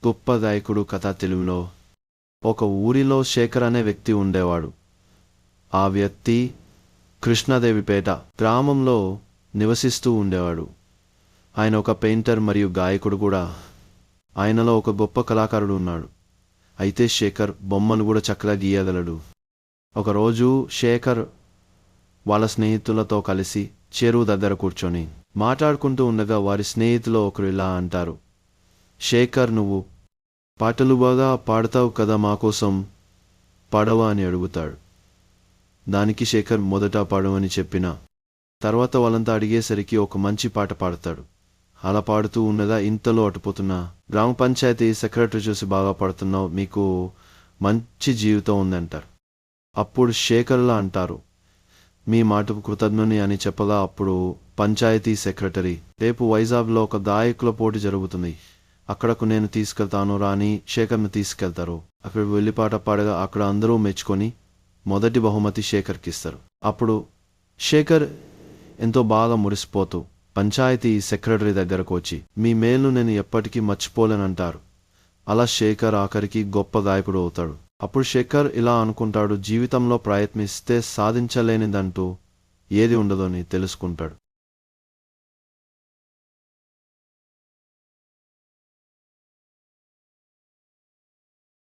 గొప్ప గాయకుడు కథా తెలుగులో ఒక ఊరిలో శేఖర్ అనే వ్యక్తి ఉండేవాడు. ఆ వ్యక్తి కృష్ణదేవిపేట గ్రామంలో నివసిస్తూ ఉండేవాడు. ఆయన ఒక పెయింటర్ మరియు గాయకుడు కూడా. ఆయనలో ఒక గొప్ప కళాకారుడు ఉన్నాడు. అయితే శేఖర్ బొమ్మను కూడా చక్కగా గీయగలడు. ఒకరోజు శేఖర్ వాళ్ళ స్నేహితులతో కలిసి చెరువు దగ్గర కూర్చొని మాట్లాడుకుంటూ ఉండగా వారి స్నేహితులు ఒకరు ఇలా అంటారు, శేఖర్, నువ్వు పాటలు బాగా పాడతావు కదా, మాకోసం పాడవా అని అడుగుతాడు. దానికి శేఖర్ మొదట పాడమని చెప్పిన తర్వాత వాళ్ళంతా అడిగేసరికి ఒక మంచి పాట పాడతాడు. అలా పాడుతూ ఉండగా ఇంతలో అటుపోతున్న గ్రామ పంచాయతీ సెక్రటరీ చూసి, బాగా పాడుతున్నావు, మీకు మంచి జీవితం ఉందంటారు. అప్పుడు శేఖర్లా అంటారు, మీ మాటకు కృతజ్ఞని అని చెప్పగా అప్పుడు పంచాయతీ సెక్రటరీ, రేపు వైజాగ్లో ఒక గాయకుల పోటీ జరుగుతుంది, అక్కడకు నేను తీసుకెళ్తాను రాని శేఖర్ను తీసుకెళ్తారు. అక్కడ వెళ్ళి పాట పాడగా అక్కడ అందరూ మెచ్చుకొని మొదటి బహుమతి శేఖర్కి ఇస్తారు. అప్పుడు శేఖర్ ఎంతో బాగా మురిసిపోతూ పంచాయతీ సెక్రటరీ దగ్గరకు వచ్చి, మీ మేలు నేను ఎప్పటికీ మర్చిపోలేనంటారు. అలా శేఖర్ ఆఖరికి గొప్ప గాయకుడు అవుతాడు. అప్పుడు శేఖర్ ఇలా అనుకుంటాడు, జీవితంలో ప్రయత్నిస్తే సాధించలేనిదంటూ ఏది ఉండదో అని తెలుసుకుంటాడు.